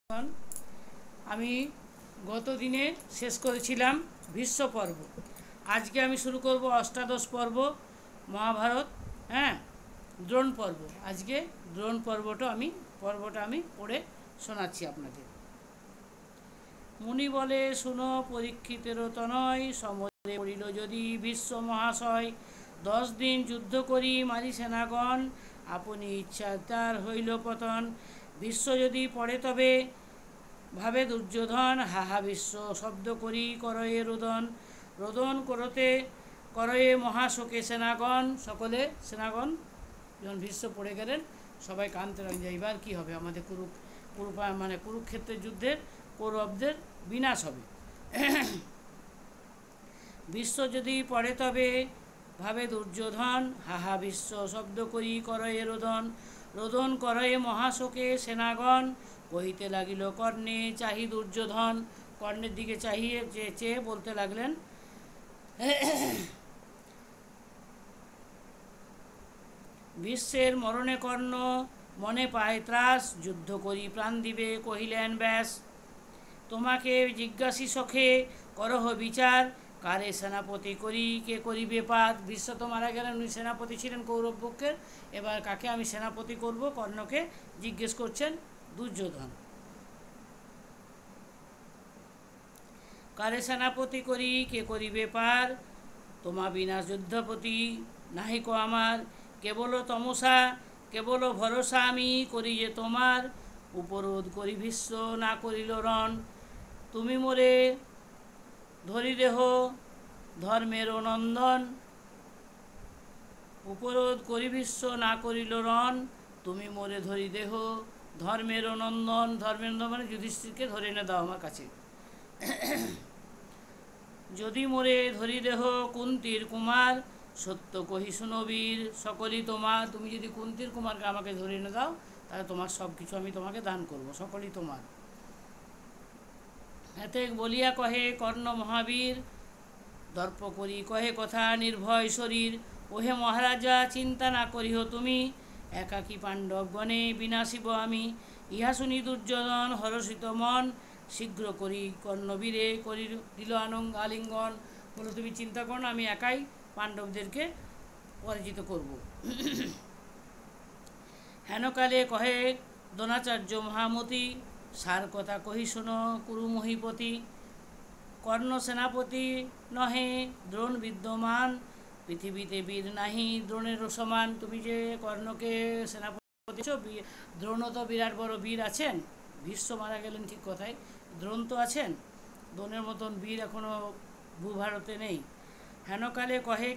এখন আমি গত দিনে শেষ করেছিলাম ভীষ্ম পর্ব। আজকে আমি শুরু করব অষ্টাদশ পর্ব মহাভারত। হ্যাঁ, দ্রোণ পর্ব। আজকে দ্রোণ পর্বটা আমি পড়ে শোনাচ্ছি আপনাদের। মুনি বলে, শুনো পরীক্ষিতেরও তনয়, সমরে পড়িল যদি বিশ্ব মহাশয়। 10 দিন যুদ্ধ করি মারি সেনাগণ, আপনি ইচ্ছা তার হইল পতন। বিশ্ব যদি পড়ে তবে ভাবে দুর্যোধন, হাহা বিশ্ব শব্দ করি করয়ে রোদন। রোদন করতে করয়ে মহাশোকে সেনাগণ, সকলে সেনাগণ যখন ভীষ্ম পড়ে গেলেন সবাই কাঁদতে লাগলেন। এইবার কী হবে, আমাদের কুরুক্ষেত্রের যুদ্ধের কৌরবদের বিনাশ হবে। বিশ্ব যদি পড়ে তবে ভাবে দুর্যোধন, হাহা বিশ্ব শব্দ করি করয়ে রোদন। রোদন করয়ে মহাশোকে সেনাগণ, কহিতে লাগিল কর্ণে চাহি দুর্যোধন। কর্ণের দিকে চাহিয়ে চেয়ে বলতে লাগলেন, বিশ্বের মরণে কর্ণ মনে পায় ত্রাস, যুদ্ধ করি প্রাণ দিবে কহিলেন ব্যাস। তোমাকে জিজ্ঞাসি সখে করহ বিচার, কারে সেনাপতি করি কে করিবে পাত। বিশ্ব তো মারা গেলেন, উনি সেনাপতি ছিলেন কৌরব পক্ষের, এবার কাকে আমি সেনাপতি করব কর্ণকে জিজ্ঞেস করছেন দুর্যোধন। কারে সেনাপতি করি কে করিবে পার, তোমা বিনা যুদ্ধপতি নাহিক আমার। কেবল তমসা কেবল ভরসা আমি করি যে তোমার, উপরোধ করি ভীষ্ম না করিল রণ। তুমি মোরে ধরি দেহ ধর্মের নন্দন, উপরোধ করি ভীষ্ম না করিল রণ। তুমি মোরে ধরি দেহ ধর্মের নন্দন। ধর্মের নন্দন মানে যুধিষ্ঠিরকে ধরে এনে দাও আমার কাছে। যদি মোরে ধরি দেহ কুন্তির কুমার, সত্য কহি শুনবীর সকলই তোমার। তুমি যদি কুন্তির কুমারকে আমাকে ধরে এনে দাও তাহলে তোমার সব কিছু আমি তোমাকে দান করব, সকলই তোমার। এতে বলিয়া কহে কর্ণ মহাবীর, দর্প করি কহে কথা নির্ভয় শরীর। ওহে মহারাজা চিন্তা না করিহ তুমি, একাকী পাণ্ডবগণে বিনাশিব আমি। ইহা শুনি দুর্যোধন হরষিত মন, শীঘ্র করি কর্ণবীরে করি দিল আলিঙ্গন। বলো তুমি চিন্তা করো না, আমি একাই পাণ্ডবদেরকে পরাজিত করব। হেনকালে কহে দ্রোণাচার্য মহামতি, সার কথা কহি শোনো কুরু মহিপতি। কর্ণ সেনাপতি নহে দ্রোণ বিদ্যমান, পৃথিবীতে বীর নাহি দ্রোণেরও সমান। তুমি যে কর্ণকে সেনাপতি, দ্রোণ তো বিরাট বড় বীর আছেন, ভীষ্ম মারা গেলেন ঠিক কথাই, দ্রোণ তো আছেন, দ্রোণের মতন বীর এখনও ভূভারতে নেই। হেনকালে কহে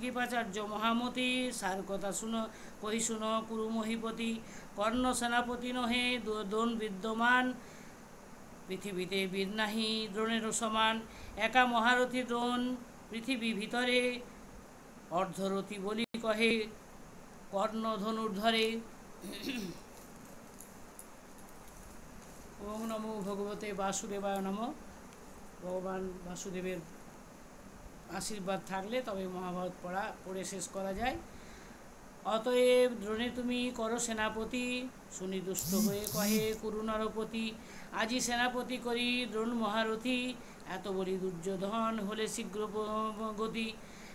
কৃপাচার্য মহামতি, সার কথা কহি শুনো কুরু মহিপতি। কর্ণ সেনাপতি নহে দ্রোণ বিদ্যমান, পৃথিবীতে বীর নাহি দ্রোণেরও সমান। একা মহারথী দ্রোণ পৃথিবী ভিতরে, অর্ধরথী বলি কহে কর্ণ ধনুর্ধরে। ওম নমো ভগবতে বাসুদেবায় নমঃ। ভগবান বাসুদেবের আশীর্বাদ থাকলে তবে মহাভারত পড়ে শেষ করা যায়। অতএব দ্রোণে তুমি করো সেনাপতি, শুনি দুষ্ট হয়ে কহে কুরু নরপতি। আজি সেনাপতি করি দ্রোণ মহারথী, এত বলি দুর্যোধন হলে শীঘ্র গতি।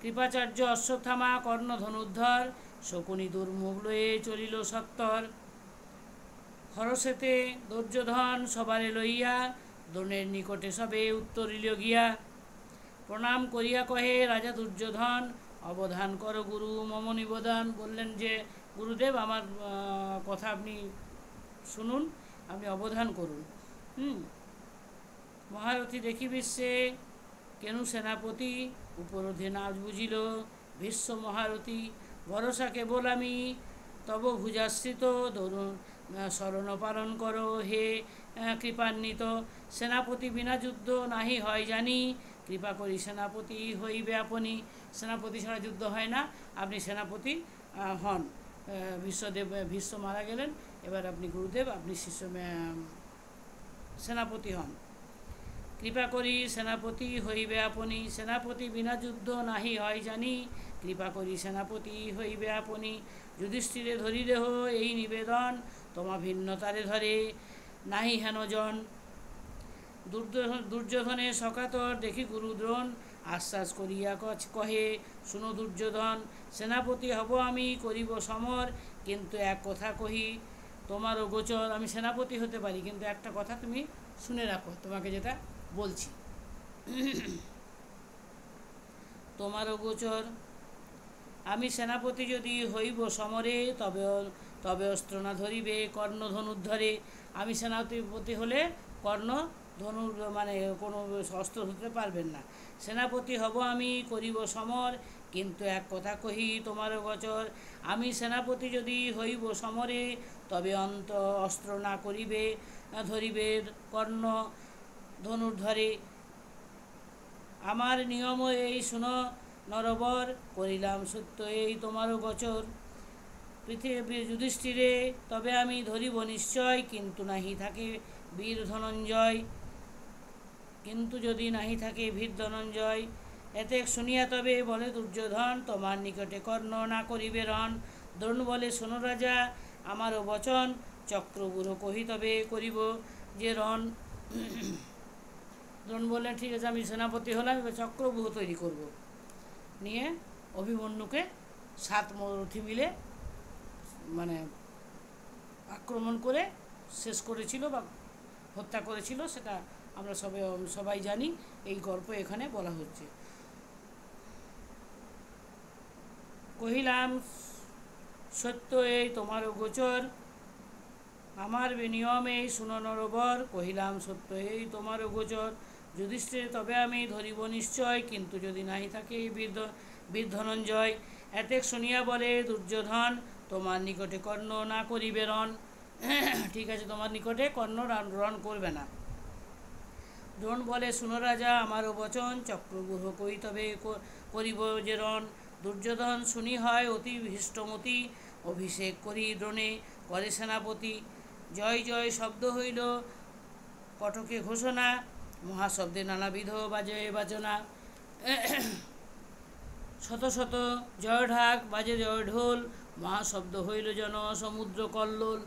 কৃপাচার্য অশ্বত্থামা কর্ণ ধনুর্ধর, শকুনি দুর্মুখ লয়ে চলিল সত্তর। হরষেতে দুর্যোধন সবারে লইয়া, দ্রোণের নিকটে সবে উত্তরিল গিয়া। প্রণাম করিয়া কহে রাজা দুর্যোধন, অবধান কর গুরু মম নিবেদন। বললেন যে গুরুদেব আমার কথা আপনি শুনুন, আপনি অবধান করুন। মহারথী দেখি বিশ্বে কেন সেনাপতি, উপরোধে না বুঝিল ভীষ্ম মহারথী। ভরসা কেবল আমি তব ভুজাশ্রিত, শরণ পালন করো হে কৃপান্বিত। সেনাপতি বিনা যুদ্ধ নাহি হয় জানি, কৃপা করি সেনাপতি হইবে আপনি। সেনাপতি ছাড়া যুদ্ধ হয় না, আপনি সেনাপতি হন। ভীষ্ম মারা গেলেন, এবার আপনি গুরুদেব, আপনি সেনাপতি হন। কৃপা করি সেনাপতি হইবে আপনি, সেনাপতি বিনা যুদ্ধ নাহি হয় জানি, কৃপা করি সেনাপতি হইবে আপনি। যুধিষ্ঠিরে ধরি দেহ এই নিবেদন, তোমা ভিন্নতারে ধরে নাহি হেন জন। দুর্যোধনের সকাতর দেখি গুরুদ্রোণ, আশ্বাস করিয়া কহে, শুনো দুর্যোধন, সেনাপতি হব আমি, করিব সমর, কিন্তু এক কথা কহি তোমারও গোচর। আমি সেনাপতি হতে পারি, কিন্তু একটা কথা তুমি শুনে রাখো, তোমাকে যেটা বলছি। তোমারও গোচর, আমি সেনাপতি যদি হইব সমরে, তবে তবে অস্ত্র না ধরিবে কর্ণ ধনুর্ধরে। আমি সেনাপতি হলে কর্ণ ধনুর মানে কোনো অস্ত্র ধরতে পারবেন না। সেনাপতি হব আমি, করিব সমর, কিন্তু এক কথা কহি তোমারও গোচর। আমি সেনাপতি যদি হইব সমরে, তবে অস্ত্র না করিবে ধরিবে কর্ণ ধনুর্ধরে। আমার নিয়ম এই শুনো নরবর, করিলাম সত্য এই তোমারও গোচর। পৃথিবী যুধিষ্ঠিরে তবে আমি ধরিব নিশ্চয়, কিন্তু নাহি থাকে বীর ধনঞ্জয়। কিন্তু যদি নাহি থাকে বীর ধনঞ্জয়, এতে শুনিয়া তবে বলে দুর্যোধন, তোমার নিকটে কর্ণ না করিবে রণ। দ্রোণ বলে, শোনো রাজা আমারও বচন, চক্রব্যূহ কহি তবে করিব যে রণ। দ্রোণ বললেন, ঠিক আছে, আমি সেনাপতি হলাম, এবার চক্রব্যূহ তৈরি করব। নিয়ে অভিমন্যুকে 7 মরথি মিলে মানে আক্রমণ করে শেষ করেছিল বা হত্যা করেছিল, সেটা আমরা সবাই জানি। এই গল্প এখানে বলা হচ্ছে। কহিলাম সত্য এই তোমারও গোচর, আমার নিয়মে শুনো নরবর, কহিলাম সত্য এই তোমারও গোচর। যুধিষ্ঠির তবে আমি ধরিব নিশ্চয়, কিন্তু যদি নাহি থাকে বীর ধনঞ্জয়। এতেক শুনিয়া বলে দুর্যোধন, তোমার নিকটে কর্ণ না করিবে রণ। ঠিক আছে, তোমার নিকটে কর্ণ রণ করবে না। দ্রোণ বলে, শুনো রাজা আমারও বচন, চক্রব্যূহ কই তবে করিব যে রণ। দুর্যোধন শুনি হয় অতি হৃষ্টমতি, অভিষেক করি দ্রোণে করে সেনাপতি। জয় জয় শব্দ হইল কটকে ঘোষণা, মহাশব্দে নানাবিধ বাজে বাজনা। শত শত জয় ঢাক বাজে জয় ঢোল, মহাশব্দ হইল জন সমুদ্র কল্লোল।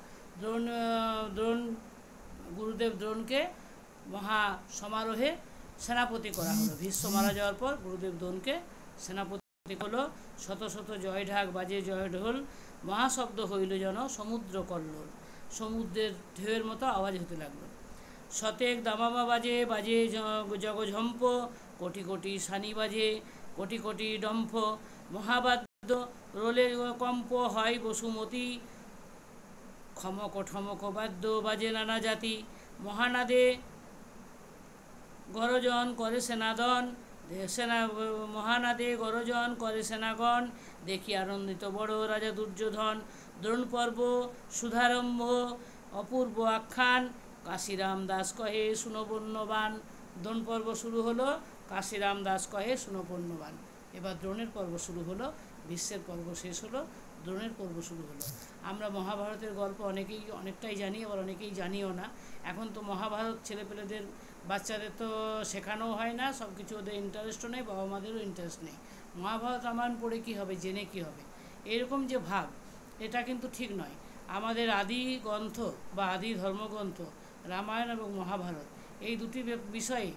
দ্রোণ গুরুদেব দ্রোণকে মহা সমারোহে সেনাপতি করা হলো। ভীষ্ম মারা যাওয়ার পর গুরুদেব দ্রোণকে সেনাপতি হলো। শত শত জয় ঢাক বাজে জয় ঢোল, মহাশব্দ হইল যেন সমুদ্র কল্লোল। সমুদ্রের ঢেউয়ের মতো আওয়াজ হতে লাগলো। শতেক দামামা বাজে বাজে জগঝম্প, কোটি কোটি সানি বাজে কোটি কোটি ডম্ফ। মহাবাদ্য রোলে কম্প হয় বসুমতী, খমক ঠমক বাদ্য বাজে নানা জাতি। মহানাদে গরজন করে সেনাদন, মহানাদে গরজন করে সেনাগণ, দেখি আনন্দিত বড় রাজা দুর্যোধন। দ্রোণ পর্ব শুধারম্ভ অপূর্ব আখ্যান, কাশিরাম দাস কহে শুনো বন্যবান। দ্রোণ পর্ব শুরু হলো, কাশিরাম দাস কহে শুনো বন্যবান। এবার দ্রোণের পর্ব শুরু হলো, ভীষ্মের পর্ব শেষ হলো, দ্রোণের পর্ব শুরু হলো। আমরা মহাভারতের গল্প অনেকটাই জানি, আবার অনেকেই জানিও না। এখন তো মহাভারত ছেলেপেলেদের বাচ্চাদের তো শেখানোও হয় না, সব কিছু ওদের ইন্টারেস্টও নেই, বাবা মাদেরও ইন্টারেস্ট নেই। মহাভারত রামায়ণ পড়ে কী হবে, জেনে কী হবে, এরকম যে ভাব, এটা কিন্তু ঠিক নয়। আমাদের আদি গ্রন্থ বা আদি ধর্মগ্রন্থ রামায়ণ এবং মহাভারত, এই দুটি বিষয়ে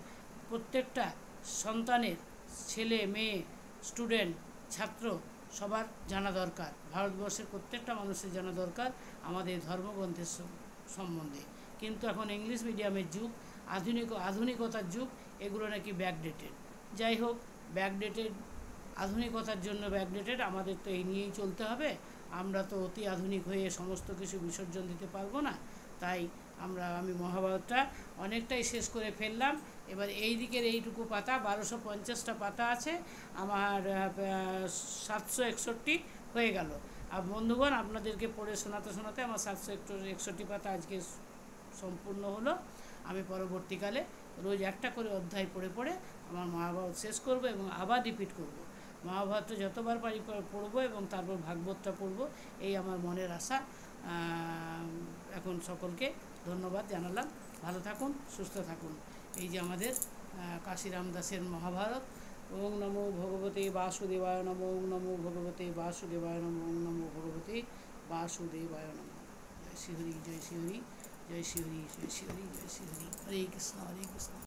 প্রত্যেকটা সন্তানের, ছেলে মেয়ে, স্টুডেন্ট, ছাত্র সবার জানা দরকার। ভারতবর্ষের প্রত্যেকটা মানুষের জানা দরকার আমাদের ধর্মগ্রন্থের সম্বন্ধে। কিন্তু এখন ইংলিশ মিডিয়ামের যুগ, আধুনিকতার যুগ, এগুলো নাকি ব্যাকডেটেড। যাই হোক, ব্যাকডেটেড, আধুনিকতার জন্য ব্যাকডেটেড, আমাদের তো এই নিয়েই চলতে হবে। আমরা তো অতি আধুনিক হয়ে সমস্ত কিছু বিসর্জন দিতে পারবো না। তাই আমি মহাভারতটা অনেকটাই শেষ করে ফেললাম। এবার এই দিকের এইটুকু পাতা, 1250টা পাতা আছে, আমার 761 হয়ে গেল। আর বন্ধুগণ, আপনাদেরকে পড়ে শোনাতে শোনাতে আমার 761 পাতা আজকে সম্পূর্ণ হলো। আমি পরবর্তীকালে রোজ একটা করে অধ্যায় পড়ে পড়ে আমার মহাভারত শেষ করব এবং আবার রিপিট করব। মহাভারত যতবার পারি পড়বো এবং তারপর ভাগবতটা পড়ব, এই আমার মনের আশা। এখন সকলকে ধন্যবাদ জানালাম। ভালো থাকুন, সুস্থ থাকুন। এই যে আমাদের কাশিরাম দাসের মহাভারত। ওং নমো ভগবতে বাসুদেবায় নমঃ, ওং নমো ভগবতে বাসুদেবায় নমঃ, ওং নমো ভগবতে বাসুদেবায় নমঃ। জয় শ্রীহরি, জয় শ্রীহরি, জয় শ্রী হরি, জয় শ্রী হরি, জয় শ্রী হরি। হরে কৃষ্ণ, হরে কৃষ্ণ।